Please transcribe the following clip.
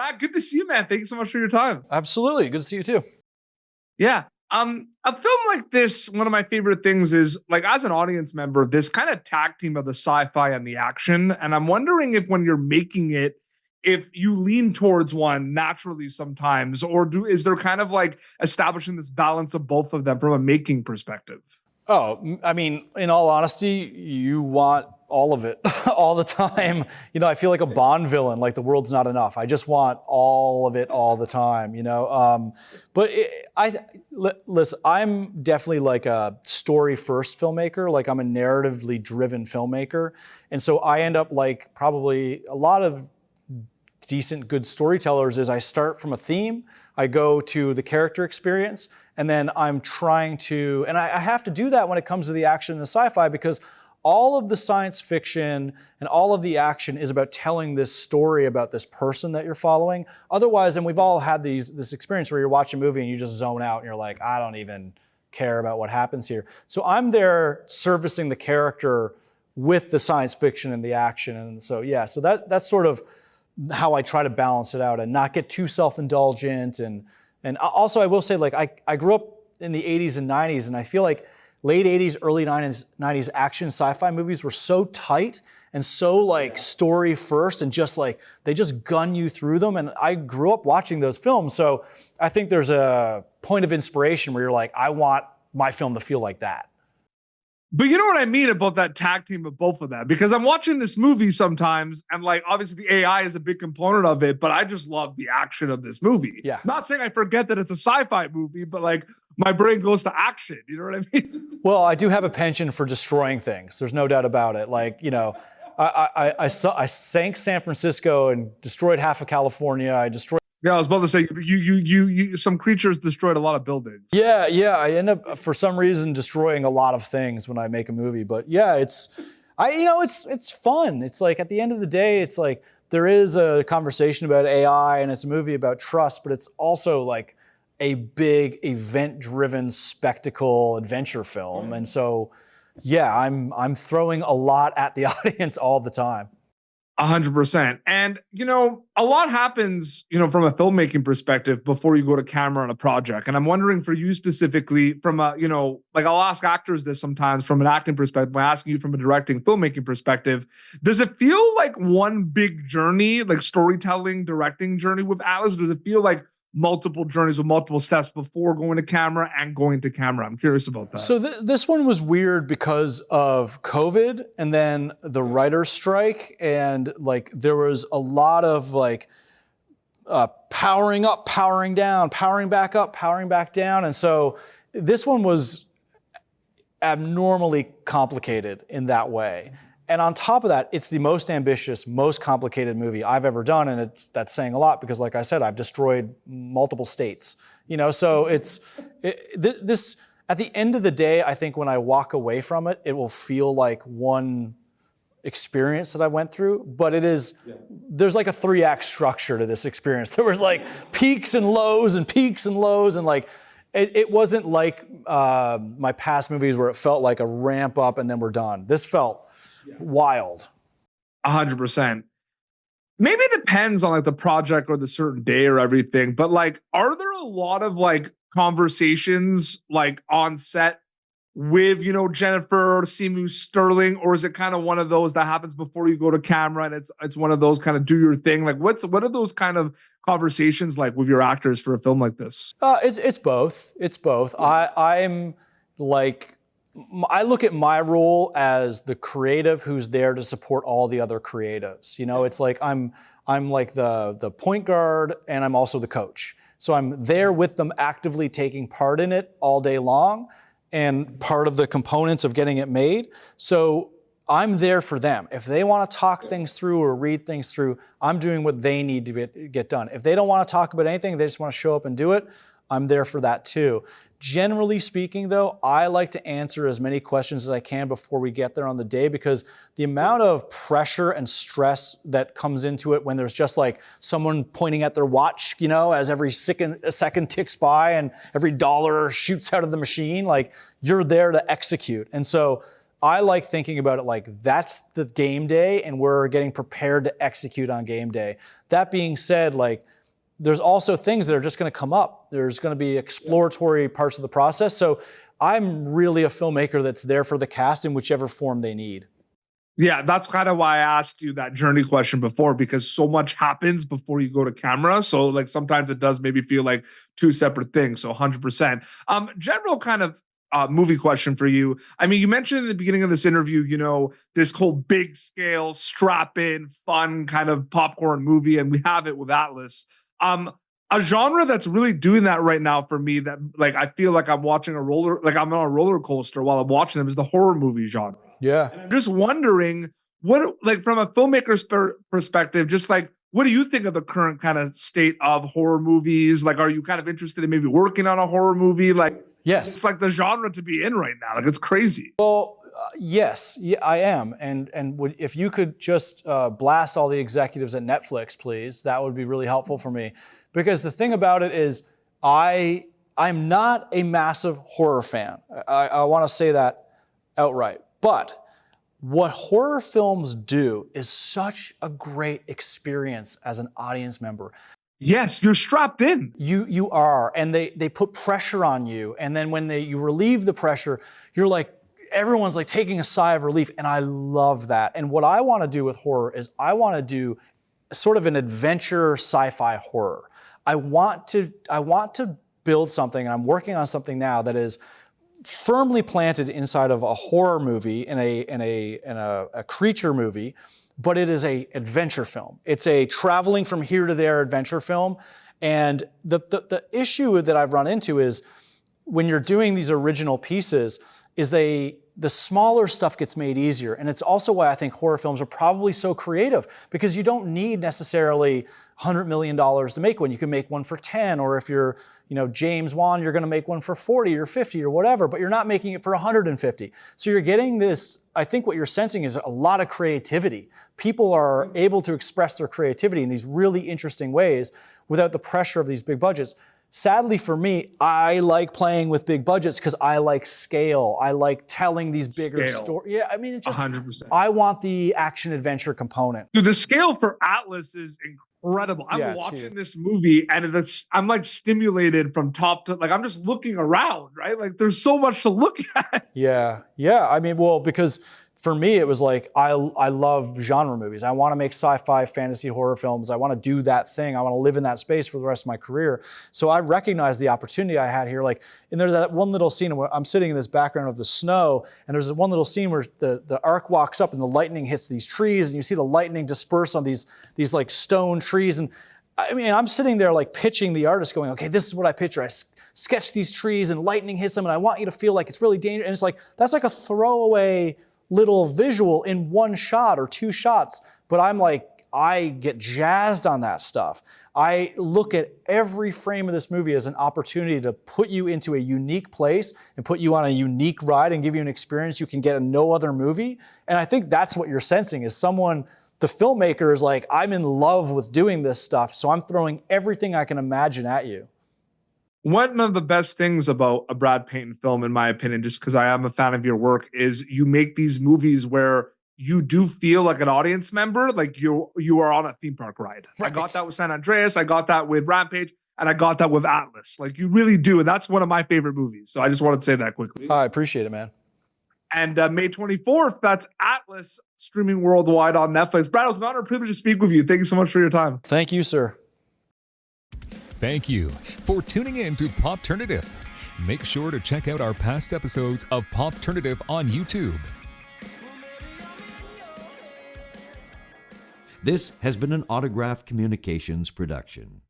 Brad, good to see you, man. Thank you so much for your time. Absolutely. Good to see you too. Yeah. A film like this, one of my favorite things is, like, as an audience member, this kind of tag team of the sci-fi and the action. And I'm wondering if when you're making it, if you lean towards one naturally sometimes, or is there kind of like establishing this balance of both of them from a making perspective? Oh, I mean, in all honesty, you want all of it all the time. You know, I feel like a Bond villain, like the world's not enough. I just want all of it all the time, you know? Listen, I'm definitely like a story first filmmaker. Like I'm a narratively driven filmmaker. And so I end up like probably a lot of decent, good storytellers is I start from a theme, I go to the character experience, and then I'm trying to, and I have to do that when it comes to the action and the sci-fi because all of the science fiction and all of the action is about telling this story about this person that you're following. Otherwise, and we've all had this experience where you're watching a movie and you just zone out and you're like, I don't even care about what happens here. So I'm there servicing the character with the science fiction and the action. And so, yeah, so that's sort of how I try to balance it out and not get too self-indulgent. And also I will say, like, I grew up in the 80s and 90s, and I feel like late 80s, early 90s action sci-fi movies were so tight and so like story first and just like, they just gun you through them. And I grew up watching those films. So I think there's a point of inspiration where you're like, I want my film to feel like that. But you know what I mean about that tag team of both of them? Because I'm watching this movie sometimes, and like obviously the AI is a big component of it, but I just love the action of this movie. Yeah. Not saying I forget that it's a sci-fi movie, but like my brain goes to action. You know what I mean? Well, I do have a penchant for destroying things. There's no doubt about it. Like, you know, I sank San Francisco and destroyed half of California. I destroyed. Yeah, I was about to say you some creatures destroyed a lot of buildings. Yeah, I end up for some reason destroying a lot of things when I make a movie. But yeah, it's fun. It's like at the end of the day, it's like there is a conversation about AI and it's a movie about trust, but it's also like a big event-driven spectacle adventure film. And so, yeah, I'm throwing a lot at the audience all the time. 100%. And, you know, a lot happens, you know, from a filmmaking perspective before you go to camera on a project. And I'm wondering for you specifically from a, you know, like I'll ask actors this sometimes from an acting perspective, I'm asking you from a directing filmmaking perspective, does it feel like one big journey, like storytelling, directing journey with Atlas? Or does it feel like multiple journeys with multiple steps before going to camera and going to camera? I'm curious about that. So this one was weird because of COVID and then the writer's strike, and like there was a lot of like powering up, powering down, powering back up, powering back down. And so this one was abnormally complicated in that way. And on top of that, it's the most ambitious, most complicated movie I've ever done. And that's saying a lot because, like I said, I've destroyed multiple states. You know, so this, at the end of the day, I think when I walk away from it, it will feel like one experience that I went through. But it is, there's like a 3-act structure to this experience. There was like peaks and lows and peaks and lows. And like, it wasn't like my past movies where it felt like a ramp up and then we're done. This felt wild. 100%. Maybe it depends on like the project or the certain day or everything, but like, are there a lot of like conversations like on set with, you know, Jennifer, Simu, Sterling, or is it kind of one of those that happens before you go to camera and it's one of those kind of do your thing? Like what are those kind of conversations like with your actors for a film like this? It's both. It's both. I'm like, I look at my role as the creative who's there to support all the other creatives. You know, it's like I'm like the point guard and I'm also the coach. So I'm there with them actively taking part in it all day long and part of the components of getting it made. So I'm there for them. If they want to talk things through or read things through, I'm doing what they need to get done. If they don't want to talk about anything, they just want to show up and do it, I'm there for that too. Generally speaking though, I like to answer as many questions as I can before we get there on the day, because the amount of pressure and stress that comes into it when there's just like someone pointing at their watch, you know, as every second ticks by and every dollar shoots out of the machine, like you're there to execute. And so I like thinking about it like that's the game day and we're getting prepared to execute on game day. That being said, like there's also things that are just going to come up. There's going to be exploratory parts of the process. So I'm really a filmmaker that's there for the cast in whichever form they need. Yeah, that's kind of why I asked you that journey question before, because so much happens before you go to camera. So like sometimes it does maybe feel like two separate things. So 100%. General kind of movie question for you. I mean, you mentioned in the beginning of this interview, you know, this whole big scale, strap in, fun kind of popcorn movie, and we have it with Atlas. A genre that's really doing that right now for me, that like I feel like I'm watching I'm on a roller coaster while I'm watching them, is the horror movie genre. Yeah. And I'm just wondering what, like from a filmmaker's perspective, just like, what do you think of the current kind of state of horror movies? Like, are you kind of interested in maybe working on a horror movie? Like, yes, it's like the genre to be in right now. Like, it's crazy. Well, yes, yeah, I am. And if you could just blast all the executives at Netflix, please, that would be really helpful for me. Because the thing about it is, I'm not a massive horror fan. I want to say that outright. But what horror films do is such a great experience as an audience member. Yes, you're strapped in. You are, and they put pressure on you, and then when you relieve the pressure, you're like, everyone's like taking a sigh of relief, and I love that. And what I want to do with horror is I want to do sort of an adventure sci-fi horror. I want to build something. I'm working on something now that is firmly planted inside of a horror movie, in a creature movie, but it is a adventure film. It's a traveling from here to there adventure film. And the issue that I've run into is when you're doing these original pieces is the smaller stuff gets made easier. And it's also why I think horror films are probably so creative, because you don't need necessarily $100 million to make one. You can make one for 10, or if you're, James Wan, you're going to make one for 40 or 50 or whatever, but you're not making it for 150. So you're getting this, I think what you're sensing is a lot of creativity. People are able to express their creativity in these really interesting ways without the pressure of these big budgets. Sadly for me, I like playing with big budgets because I like scale. I like telling these bigger stories. Yeah, I mean, it's just 100%. I want the action adventure component. Dude, the scale for Atlas is incredible. I'm watching this movie and I'm like stimulated from top to, like, I'm just looking around, right? Like there's so much to look at. Yeah. I mean, well, because for me, it was like, I love genre movies. I want to make sci-fi, fantasy, horror films. I want to do that thing. I want to live in that space for the rest of my career. So I recognized the opportunity I had here. Like, and there's that one little scene where I'm sitting in this background of the snow, and there's one little scene where the arc walks up and the lightning hits these trees, and you see the lightning disperse on these like stone trees. And I mean, I'm sitting there like pitching the artist going, okay, this is what I picture. I sketch these trees and lightning hits them, and I want you to feel like it's really dangerous. And it's like, that's like a throwaway little visual in one shot or two shots, but I'm like, I get jazzed on that stuff. I look at every frame of this movie as an opportunity to put you into a unique place and put you on a unique ride and give you an experience you can get in no other movie. And I think that's what you're sensing is someone, the filmmaker is like, I'm in love with doing this stuff, so I'm throwing everything I can imagine at you. One of the best things about a Brad Peyton film, in my opinion, just because I am a fan of your work, is you make these movies where you do feel like an audience member, like you are on a theme park ride. Right. I got that with San Andreas, I got that with Rampage, and I got that with Atlas. Like you really do, and that's one of my favorite movies. So I just wanted to say that quickly. I appreciate it, man. And May 24th, that's Atlas, streaming worldwide on Netflix. Brad, it was an honor and privilege to speak with you. Thank you so much for your time. Thank you, sir. Thank you for tuning in to Popternative. Make sure to check out our past episodes of Popternative on YouTube. This has been an Autograph Communications production.